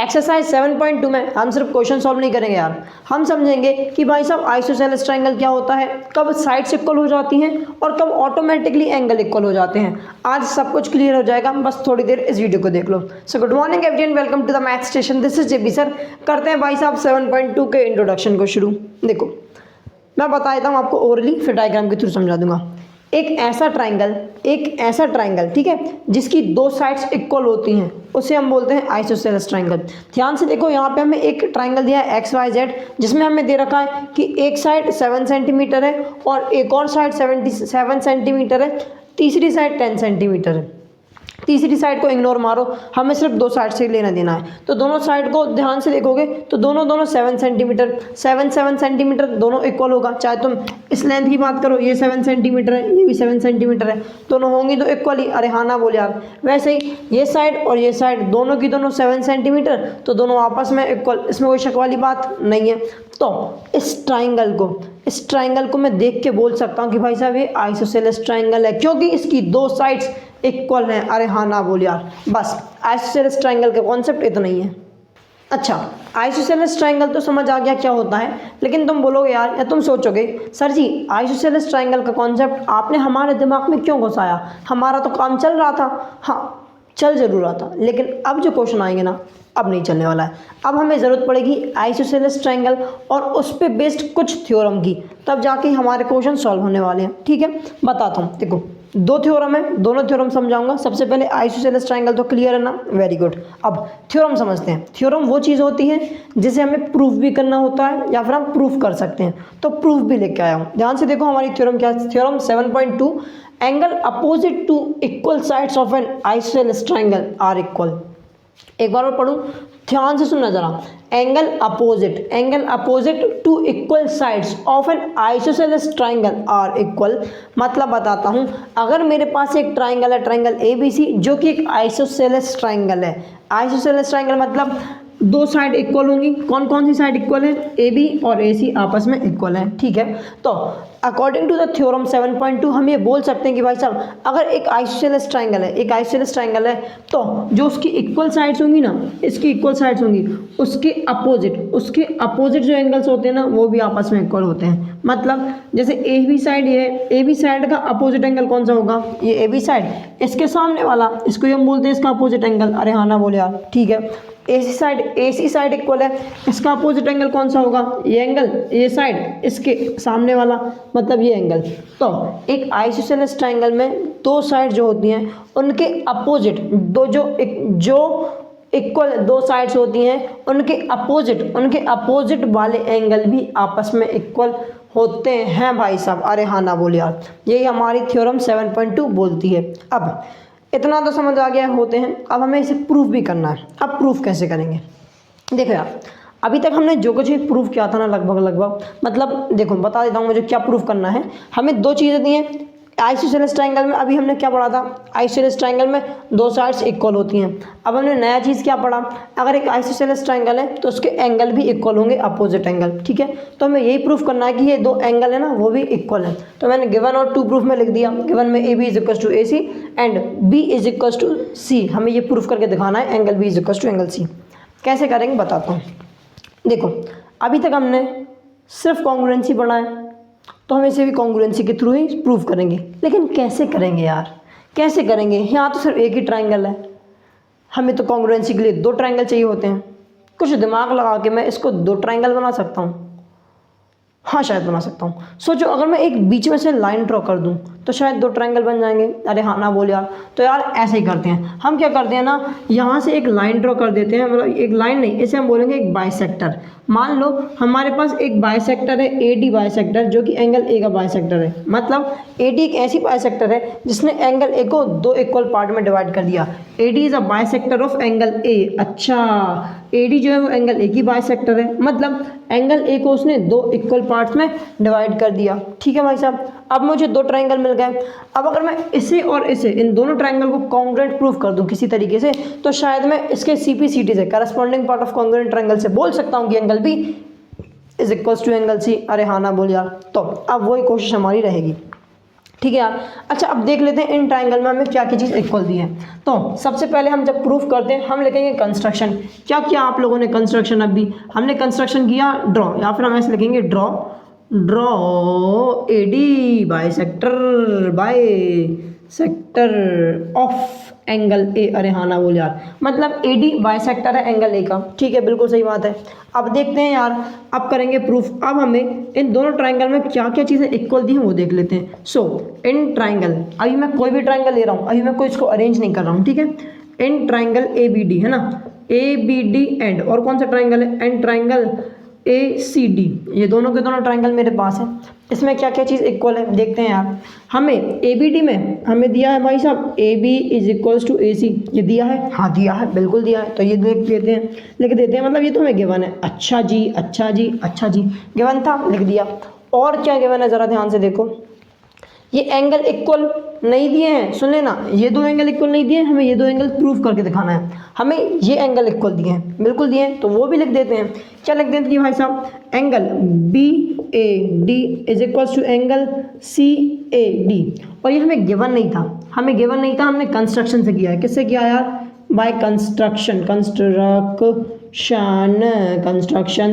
Exercise 7.2 में हम सिर्फ क्वेश्चन सॉल्व नहीं करेंगे यार, हम समझेंगे कि भाई साहब आइसोसेलेस ट्रायंगल क्या होता है, कब साइड्स इक्वल हो जाती हैं और कब ऑटोमेटिकली एंगल इक्वल हो जाते हैं। आज सब कुछ क्लियर हो जाएगा, बस थोड़ी देर इस वीडियो को देख लो। So good morning everyone, welcome to the math station, this is JB sir. करते हैं भाई साहब 7.2 के इंट्रोडक्शन को शुरू। देखो मैं बता देता हूँ आपको ओरली, फिर डायग्राम के थ्रू समझा दूंगा। एक ऐसा ट्रायंगल ठीक है, जिसकी दो साइड्स इक्वल होती हैं, उसे हम बोलते हैं आइसोसेलेस ट्रायंगल। ध्यान से देखो, यहाँ पे हमें एक ट्रायंगल दिया है एक्स वाई जेड, जिसमें हमें दे रखा है कि एक साइड 7 सेंटीमीटर है और एक और साइड 77 सेंटीमीटर है, तीसरी साइड 10 सेंटीमीटर है। तीसरी साइड को इग्नोर मारो, हमें सिर्फ दो साइड से लेना देना है। तो दोनों साइड को ध्यान से देखोगे तो दोनों 7 सेंटीमीटर 7 सेंटीमीटर दोनों इक्वल होगा। चाहे तुम इस लेंथ की बात करो, ये 7 सेंटीमीटर है, ये भी 7 सेंटीमीटर है, दोनों होंगी तो इक्वल ही। अरे हाँ ना बोल यार। वैसे ही ये साइड और ये साइड दोनों की दोनों 7 सेंटीमीटर, तो दोनों आपस में इक्वल, इसमें कोई शक वाली बात नहीं है। तो इस ट्राइंगल को मैं देख के बोल सकता हूँ कि भाई साहब ये आइसोसेलेस ट्राइंगल है, क्योंकि इसकी दो साइड्स इक्वल हैं। अरे हाँ ना बोल यार। बस आइसोसेलेस ट्राइंगल का कॉन्सेप्ट इतना ही है। अच्छा, आइसोसेलेस ट्राइंगल तो समझ आ गया क्या होता है, लेकिन तुम बोलोगे यार, या तुम सोचोगे सर जी आइसोसेलेस ट्राइंगल का कॉन्सेप्ट आपने हमारे दिमाग में क्यों घुसाया, हमारा तो काम चल रहा था। हाँ चल जरूर रहा था, लेकिन अब जो क्वेश्चन आएंगे ना, अब नहीं चलने वाला है। अब हमें ज़रूरत पड़ेगी आइसोसेलेस ट्रायंगल और उस पे बेस्ड कुछ थ्योरम की, तब जाके हमारे क्वेश्चन सॉल्व होने वाले हैं। ठीक है, बताता हूँ। देखो दो थ्योरम है, दोनों थ्योरम समझाऊंगा। सबसे पहले आइसोसेलेस ट्रायंगल तो क्लियर है ना, वेरी गुड। अब थ्योरम समझते हैं। थ्योरम वो चीज़ होती है जिसे हमें प्रूफ भी करना होता है या फिर हम प्रूफ कर सकते हैं, तो प्रूफ भी लेके आया हूँ। ध्यान से देखो हमारी थ्योरम क्या है। Theorem 7.2, angle opposite to equal sides of an isosceles triangle are equal. एक बार और पढ़ूं, ध्यान से सुनना जरा। Angle opposite to equal sides of an isosceles triangle are equal. मतलब बताता हूं, अगर मेरे पास एक ट्रायंगल है, ट्रायंगल ABC, जो कि एक आइसोसेलेस ट्रायंगल है। आइसोसेलेस ट्रायंगल मतलब दो साइड इक्वल होंगी। कौन कौन सी साइड इक्वल है? AB और AC आपस में इक्वल है। ठीक है, तो अकॉर्डिंग टू द थ्योरम 7.2 हम ये बोल सकते हैं कि भाई साहब अगर एक आइसोसेलेस ट्रायंगल है, तो जो उसकी इक्वल साइड्स होंगी ना, इसकी इक्वल साइड्स होंगी, उसके अपोजिट जो एंगल्स होते हैं ना, वो भी आपस में इक्वल होते हैं। मतलब जैसे AB साइड, ये AB साइड का अपोजिट एंगल कौन सा होगा? ये AB साइड, इसके सामने वाला, इसको हम बोलते हैं इसका अपोजिट एंगल। अरे हाँ ना बोले यार। ठीक है, AC साइड इक्वल है, इसका अपोजिट एंगल कौन सा होगा? ये एंगल, ये साइड, इसके सामने वाला, मतलब ये एंगल। तो एक आइसोसेलेस ट्रायंगल में दो साइड जो होती हैं, उनके अपोजिट जो इक्वल दो साइड्स होती हैं, उनके अपोजिट वाले एंगल भी आपस में इक्वल होते हैं भाई साहब। अरे हाँ ना बोल यार। यही हमारी थ्योरम 7.2 बोलती है। अब इतना तो समझ आ गया होते हैं, अब हमें इसे प्रूफ भी करना है। अब प्रूफ कैसे करेंगे? देखो यार, अभी तक हमने जो कुछ भी प्रूफ किया था ना, लगभग मतलब देखो बता देता हूँ मुझे क्या प्रूफ करना है। हमें दो चीज़ें दी हैं आइसोसेलेस ट्रायंगल में। अभी हमने क्या पढ़ा था? आइसोसेलेस ट्रायंगल में दो साइड्स इक्वल होती हैं। अब हमने नया चीज़ क्या पढ़ा? अगर एक आइसोसेलेस ट्रायंगल है तो उसके एंगल भी इक्वल होंगे, अपोजिट एंगल। ठीक है, तो हमें यही प्रूफ करना है कि ये दो एंगल है ना, वो भी इक्वल है। तो मैंने गिवन और टू प्रूफ में लिख दिया। गिवन में AB is equal to AC and B is equal to C। हमें ये प्रूफ करके दिखाना है angle B is equal to angle C। कैसे करेंगे बताता हूँ। देखो अभी तक हमने सिर्फ कॉन्ग्रुएंसी पढ़ा है, तो हम इसे भी कॉन्ग्रुएंसी के थ्रू ही प्रूव करेंगे। लेकिन कैसे करेंगे यार, कैसे करेंगे? यहाँ तो सिर्फ एक ही ट्रायंगल है, हमें तो कॉन्ग्रुएंसी के लिए दो ट्रायंगल चाहिए होते हैं। कुछ दिमाग लगा के मैं इसको दो ट्रायंगल बना सकता हूँ। हाँ शायद बना सकता हूँ। सोचो अगर मैं एक बीच में से लाइन ड्रॉ कर दूँ तो शायद दो ट्रायंगल बन जाएंगे। अरे हाँ ना बोल यार। तो यार ऐसे ही करते हैं हम। क्या करते हैं ना, यहाँ से एक लाइन ड्रॉ कर देते हैं। मतलब एक लाइन नहीं, इसे हम बोलेंगे एक बाइसेक्टर। मान लो हमारे पास एक बाइसेक्टर है, AD बाइसेक्टर, जो कि एंगल A का बाइसेक्टर है। मतलब AD एक ऐसी बाइसेक्टर है जिसने एंगल A को दो इक्वल पार्ट में डिवाइड कर दिया। AD is a bisector of angle A। अच्छा, AD जो है वो एंगल A की बाइसेक्टर है, मतलब एंगल A को उसने दो इक्वल पार्ट्स में डिवाइड कर दिया। ठीक है भाई साहब, अब मुझे दो ट्रायंगल मिल गए। अब अगर मैं इसे और इसे, इन दोनों ट्रायंगल को कॉन्ग्रुएंट प्रूफ कर दूं किसी तरीके से, तो शायद मैं इसके CP/CT से, corresponding part of congruent triangle से बोल सकता हूं कि angle B is equal to angle C। अरे हाँ ना बोल यार। तो अब वही कोशिश हमारी रहेगी। ठीक है यार। अच्छा अब देख लेते हैं इन ट्राइंगल में हमें क्या क्या चीज़ इक्वल दी है। तो सबसे पहले हम जब प्रूफ करते हैं हम लिखेंगे कंस्ट्रक्शन। क्या किया आप लोगों ने कंस्ट्रक्शन? अभी हमने कंस्ट्रक्शन किया ड्रॉ, या फिर हम ऐसे लिखेंगे draw A D by of angle A. अरे हाँ ना बोल यार, मतलब एडी बाइसेक्टर है एंगल ए का। ठीक है, बिल्कुल सही बात है। अब देखते हैं यार, अब करेंगे प्रूफ। अब हमें इन दोनों ट्राइंगल में क्या क्या चीज़ें इक्वल दी हैं वो देख लेते हैं। सो इन ट्राइंगल, अभी मैं कोई भी ट्राइंगल ले रहा हूँ, अभी मैं कोई इसको अरेंज नहीं कर रहा हूँ, ठीक है। In triangle A B D है ना, ए बी डी एंड, और कौन सा ट्राइंगल है? And triangle A C D. ये दोनों के दोनों ट्राइंगल मेरे पास है। इसमें क्या क्या चीज़ इक्वल है देखते हैं यार। हमें ए बी डी में हमें दिया है भाई साहब A B is equals to A C. ये दिया है? हाँ दिया है, बिल्कुल दिया है। तो ये लिख देते हैं, मतलब ये तो हमें गिवन है। अच्छा जी, अच्छा जी, अच्छा जी, गिवन था, लिख दिया। और क्या गिवन है ज़रा ध्यान से देखो। ये एंगल इक्वल नहीं दिए हैं, सुन लेना, ये दो एंगल इक्वल नहीं दिए, हमें ये दो एंगल प्रूफ करके दिखाना है। हमें ये एंगल इक्वल दिए हैं, बिल्कुल दिए हैं, तो वो भी लिख देते हैं। क्या लिख देते हैं भाई साहब? Angle B A D is equals to angle C A D. और ये हमें गिवन नहीं था, हमने कंस्ट्रक्शन से किया है। किससे किया यार? बाय कंस्ट्रक्शन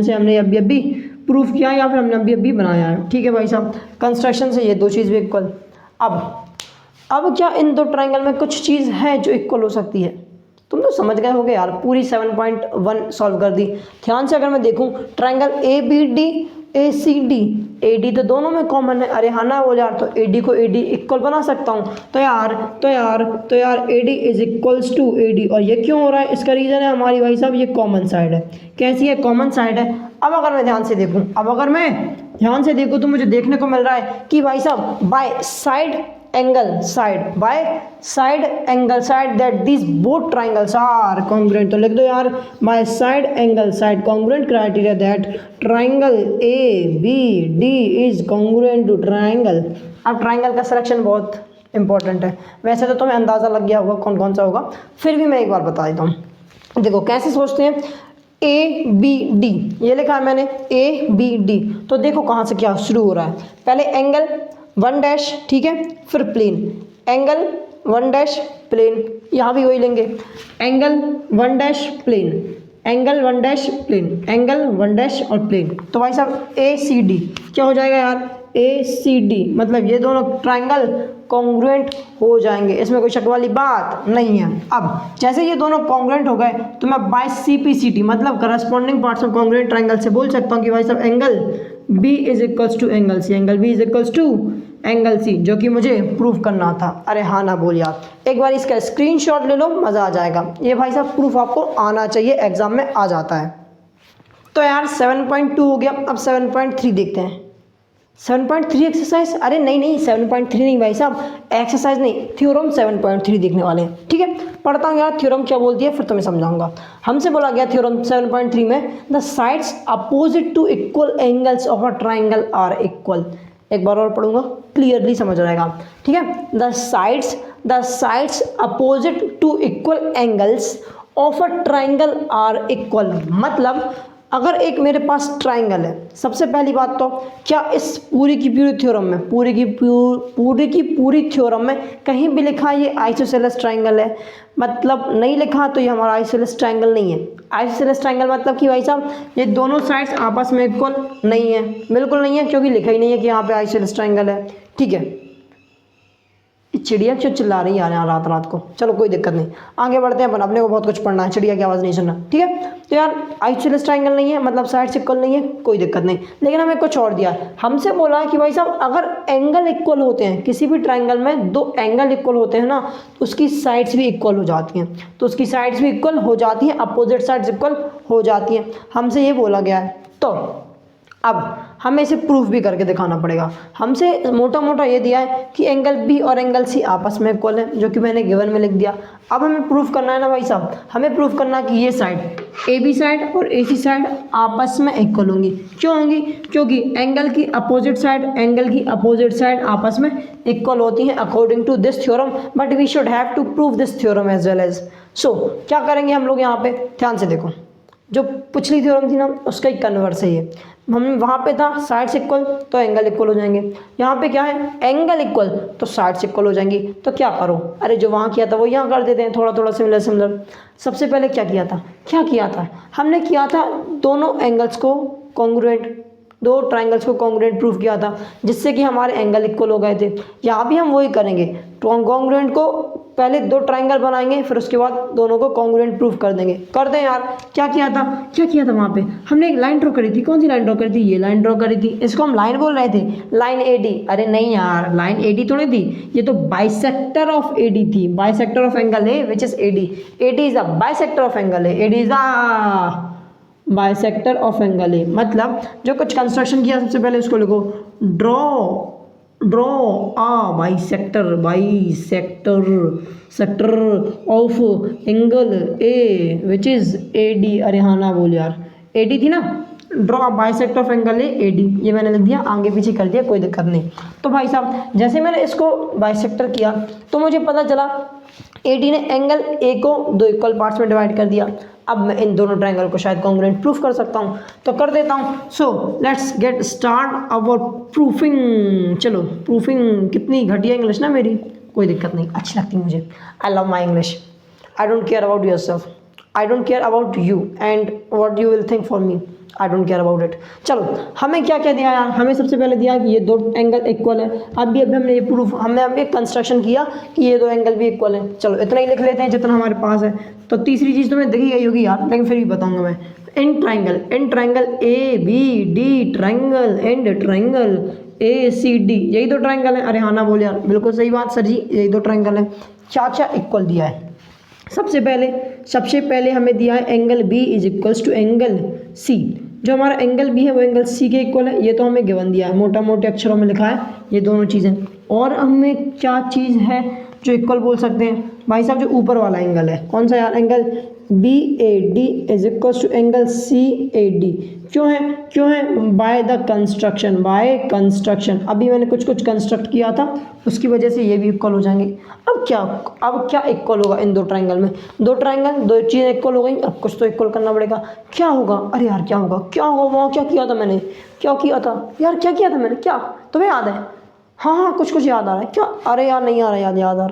से हमने अभी प्रूफ किया या फिर हमने अभी बनाया है। ठीक है भाई साहब, कंस्ट्रक्शन से ये दो चीज़ भी इक्वल। अब क्या इन दो ट्राइंगल में कुछ चीज़ है जो इक्वल हो सकती है? तुम तो समझ गए होगे यार, पूरी 7.1 सॉल्व कर दी। ध्यान से अगर मैं देखूं, triangle A B D A C D, A D तो दोनों में कॉमन है। अरे हाँ ना बोल यार, तो ए डी को ए डी इक्वल बना सकता हूँ। तो यार A D is equals to A D. और ये क्यों हो रहा है? इसका रीज़न है हमारी भाई साहब ये कॉमन साइड है। कैसी है? कॉमन साइड है। अब अगर मैं ध्यान से देखूँ तो मुझे देखने को मिल रहा है कि भाई साहब by side angle side that this both triangles are congruent. तो लिख दो यार, by side angle side congruent criteria that triangle A B D is congruent to triangle. अब ट्राइंगल का सिलेक्शन बहुत इंपॉर्टेंट है। वैसे तो तुम्हें अंदाज़ा लग गया होगा कौन कौन सा होगा, फिर भी मैं एक बार बता देता हूँ। देखो कैसे सोचते हैं, ए बी डी, ये लिखा है मैंने ए बी डी। तो देखो कहाँ से क्या शुरू हो रहा है। पहले एंगल 1 डैश, ठीक है, फिर प्लेन, एंगल 1 डैश प्लेन, यहाँ भी वही लेंगे, angle 1 dash plane, angle 1 dash plane, angle 1 dash और प्लेन। तो भाई साहब ए सी डी क्या हो जाएगा यार? ए सी डी, मतलब ये दोनों ट्राइंगल कॉन्ग्रुएंट हो जाएंगे, इसमें कोई शक वाली बात नहीं है। अब जैसे ये दोनों कॉन्ग्रुएंट हो गए तो मैं by C P C T, मतलब corresponding parts of congruent triangle से बोल सकता हूँ कि भाई साहब angle B is equals to angle C, angle B is equals to angle C, जो कि मुझे प्रूफ करना था। अरे हाँ ना बोल यार, एक बार इसका स्क्रीनशॉट ले लो, मज़ा आ जाएगा। ये भाई साहब प्रूफ आपको आना चाहिए, एग्जाम में आ जाता है। तो यार 7.2 हो गया, अब 7.3 देखते हैं। 7.3 एक्सरसाइज, अरे नहीं 7.3 नहीं भाई साहब, एक्सरसाइज नहीं, थ्योरम 7.3 देखने वाले हैं। ठीक है, पढ़ता हूँ यार थ्योरम क्या बोलती है, फिर तुम्हें समझाऊंगा। हमसे बोला गया थ्योरम 7.3 में, the sides opposite to equal angles of a triangle are equal. एक बार और पढ़ूंगा, क्लियरली समझ जाएगा। ठीक है, the sides opposite to equal angles of a triangle are equal. मतलब अगर एक मेरे पास ट्राइंगल है, सबसे पहली बात तो क्या इस पूरी की पूरी थ्योरम में, पूरी थ्योरम में कहीं भी लिखा ये आइसोसेलेस ट्राइंगल है? मतलब नहीं लिखा तो ये हमारा आइसोसेलेस ट्राइंगल नहीं है। आइसोसेलेस ट्राइंगल मतलब कि भाई साहब ये दोनों साइड्स आपस में इक्वल नहीं है, बिल्कुल नहीं है, क्योंकि लिखा ही नहीं है कि यहाँ पे आइसोसेलेस ट्राइंगल है। ठीक है, चिड़िया क्यों चिल्ला रही है यहाँ रात को? चलो कोई दिक्कत नहीं, आगे बढ़ते हैं अपन, अपने को बहुत कुछ पढ़ना है, चिड़िया की आवाज़ नहीं सुनना। ठीक है, तो यार आइसोसेलेस ट्राइंगल नहीं है, मतलब साइड्स इक्वल नहीं है, कोई दिक्कत नहीं। लेकिन हमें कुछ और दिया, हमसे बोला कि भाई साहब अगर एंगल इक्वल होते हैं, किसी भी ट्राइंगल में दो एंगल इक्वल होते हैं ना, तो उसकी साइड्स भी इक्वल हो जाती हैं, अपोजिट साइड्स इक्वल हो जाती हैं, हमसे ये बोला गया है। तो अब हमें इसे प्रूफ भी करके दिखाना पड़ेगा। हमसे मोटा मोटा ये दिया है कि एंगल बी और एंगल सी आपस में इक्वल है, जो कि मैंने गिवन में लिख दिया। अब हमें प्रूफ करना है ना भाई साहब, हमें प्रूफ करना कि ये साइड ए बी साइड और ए सी साइड आपस में इक्वल होंगी। क्यों होंगी? क्योंकि एंगल की अपोजिट साइड आपस में इक्वल होती हैं according to this theorem, but we should have to prove this theorem as well as. So क्या करेंगे हम लोग यहाँ पे, ध्यान से देखो, जो पिछली थ्योरम थी ना उसका ही कन्वर्स है ये। हम वहाँ पे था साइड्स इक्वल तो एंगल इक्वल हो जाएंगे, यहाँ पे क्या है एंगल इक्वल तो साइड्स इक्वल हो जाएंगी। तो क्या करो, अरे जो वहाँ किया था वो यहाँ कर देते हैं, थोड़ा थोड़ा सिमिलर सिमिलर। सबसे पहले क्या किया था हमने किया था दोनों एंगल्स को कॉन्ग्रुएंट, दो ट्राइंगल्स को कॉन्ग्रुएंट प्रूफ किया था जिससे कि हमारे एंगल इक्वल हो गए थे। यहाँ भी हम वही करेंगे, कॉन्ग्रुएंट को पहले दो ट्राइंगल बनाएंगे फिर उसके बाद दोनों को कॉन्ग्रुएंट प्रूफ कर देंगे। कर दें यार। क्या किया था वहाँ पे हमने एक लाइन ड्रॉ करी थी। कौन सी लाइन ड्रॉ करी थी, ये लाइन ड्रॉ करी थी। इसको हम लाइन बोल रहे थे, लाइन एडी। अरे नहीं यार, लाइन एडी थोड़ी थी, ये तो बाइसेक्टर ऑफ एडी थी। बाइसेक्टर ऑफ एंगल है which is AD. AD is a bisector of angle है, AD is a bisector of angle है। मतलब जो कुछ कंस्ट्रक्शन किया सबसे पहले उसको लिखो, draw a sector of angle A which is A D. अरे हाँ ना बोल यार, एडी थी ना, draw bisector of angle A A D. ये मैंने लिख दिया, आगे पीछे कर दिया, कोई दिक्कत नहीं। तो भाई साहब जैसे मैंने इसको बाइसेक्टर किया तो मुझे पता चला एडी ने एंगल ए को दो इक्वल पार्ट्स में डिवाइड कर दिया। अब मैं इन दोनों ट्रायंगल को शायद कॉन्ग्रुएंट प्रूफ कर सकता हूँ, तो कर देता हूँ। So let's get start our proofing. चलो प्रूफिंग, कितनी घटिया इंग्लिश ना मेरी, कोई दिक्कत नहीं, अच्छी लगती मुझे। I love my English. I don't care about your self, I don't care about you and what you will think for me, I don't care about it. चलो हमें क्या क्या दिया यार, हमें सबसे पहले दिया कि ये दो एंगल इक्वल है। अभी हमने ये प्रूफ, हमने अभी कंस्ट्रक्शन किया कि ये दो एंगल भी इक्वल है। चलो इतना ही लिख लेते हैं जितना हमारे पास है। तो तीसरी चीज़ तो मैं दिखी गई होगी यार, लेकिन फिर भी बताऊंगा मैं। In triangle A B D triangle and triangle A C D, यही दो ट्राइंगल है। अरे हाँ ना बोल यार, बिल्कुल सही बात सर जी, यही दो ट्राइंगल है। क्या इक्वल दिया है, सबसे पहले हमें दिया है angle B is equals to angle C. जो हमारा एंगल बी है वो एंगल सी के इक्वल है, ये तो हमें गिवन दिया है, मोटा मोटे अक्षरों में लिखा है ये दोनों चीज़ें। और हमें क्या चीज़ है जो इक्वल बोल सकते हैं भाई साहब, जो ऊपर वाला एंगल है, कौन सा यार, angle B A D is equals to angle C A D. क्यों है बाय कंस्ट्रक्शन। अभी मैंने कुछ कंस्ट्रक्ट किया था, उसकी वजह से ये भी इक्वल हो जाएंगे। अब क्या इक्वल होगा इन दो ट्राइंगल में, दो चीज़ें इक्वल हो गई। अब कुछ तो इक्वल करना पड़ेगा। क्या होगा, अरे यार क्या होगा वहाँ, क्या किया था मैंने क्या तुम्हें याद है? हाँ कुछ याद आ रहा है क्या? अरे यार नहीं आ रहा, याद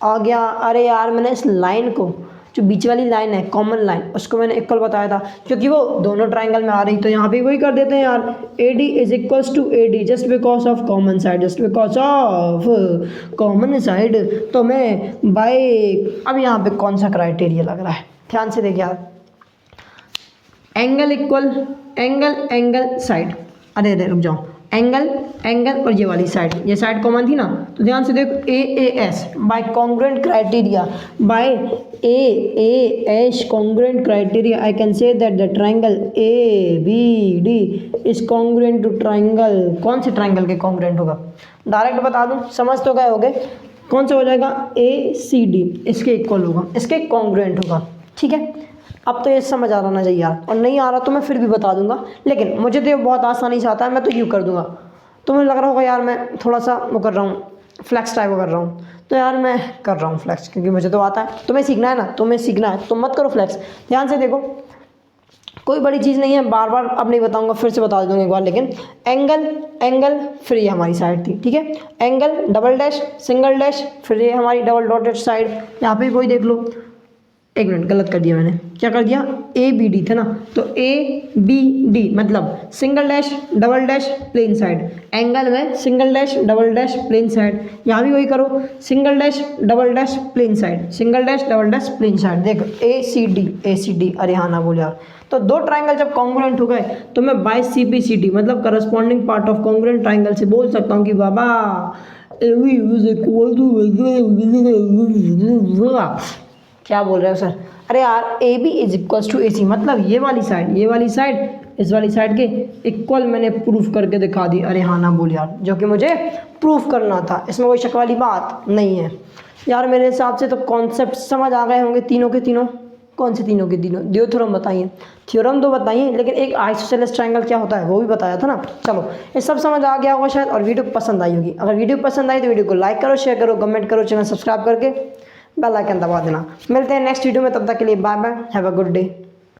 आ गया। अरे यार मैंने इस लाइन को, जो बीच वाली लाइन है कॉमन लाइन, उसको मैंने इक्वल बताया था क्योंकि वो दोनों ट्राइंगल में आ रही। तो यहाँ पे वही कर देते हैं यार, A D is equals to A D just because of common side. तो मैं बाय, अब यहाँ पे कौन सा क्राइटेरिया लग रहा है, ध्यान से देखिए यार, एंगल इक्वल एंगल साइड। अरे रुक जाओ, एंगल और ये वाली साइड, ये साइड कॉमन थी ना, तो ध्यान से देखो A S by congruent criteria, by A S congruent criteria I can say that the triangle A B D is congruent to triangle. कौन से ट्राइंगल के कॉन्ग्रुएंट होगा, डायरेक्ट बता दूं, समझ तो गए होगे। कौन सा हो जाएगा, ए सी डी इसके इक्वल होगा, इसके कॉन्ग्रुएंट होगा। ठीक है, अब तो ये समझ आ रहा चाहिए यार, और नहीं आ रहा तो मैं फिर भी बता दूंगा, लेकिन मुझे तो ये बहुत आसानी से आता है, मैं तो यूँ कर दूंगा। तो मुझे लग रहा होगा यार मैं थोड़ा सा वो कर रहा हूँ, फ्लैक्स टाइप कर रहा हूँ, तो यार मैं कर रहा हूँ फ्लैक्स क्योंकि मुझे तो आता है। तुम्हें सीखना है ना, तुम मत करो फ्लैक्स। ध्यान से देखो, कोई बड़ी चीज़ नहीं है, बार बार अब नहीं बताऊंगा, फिर से बता दूंगा एक बार। लेकिन एंगल फिर ये हमारी साइड थी, ठीक है, angle double dash single dash, फिर ये हमारी डबल डॉटेड साइड। यहाँ पे कोई देख लो, एक मिनट गलत कर दिया मैंने, क्या कर दिया, ए बी डी था ना, तो ए बी डी मतलब single dash double dash plain side, angle में single dash double dash plain side. यहाँ भी वही करो, single dash double dash plain side, single dash double dash plain side. देखो ए सी डी, अरे हाँ ना बोल यार। तो दो ट्राइंगल जब कॉन्ग्रुएंट हो गए तो मैं by C B C D मतलब corresponding part of congruent triangle से बोल सकता हूँ कि बाबा क्या बोल रहे हो सर? अरे यार A B is equals to A C मतलब ये वाली साइड इस वाली साइड के इक्वल मैंने प्रूफ करके दिखा दी। अरे हाँ ना बोल यार, जो कि मुझे प्रूफ करना था, इसमें कोई शक वाली बात नहीं है यार। मेरे हिसाब से तो कॉन्सेप्ट समझ आ गए होंगे तीनों के तीनों। कौन से तीनों के तीनों? दो थ्योरम बताइए, थ्योरम दो बताइए, लेकिन एक आइसोसेलेस ट्रायंगल क्या होता है वो भी बताया था ना। चलो ये सब समझ आ गया होगा शायद, और वीडियो पसंद आई होगी। अगर वीडियो पसंद आई तो वीडियो को लाइक करो, शेयर करो, कमेंट करो, चैनल सब्सक्राइब करके बेल आइकन दबा देना। मिलते हैं नेक्स्ट वीडियो में, तब तक के लिए bye bye, have a good day.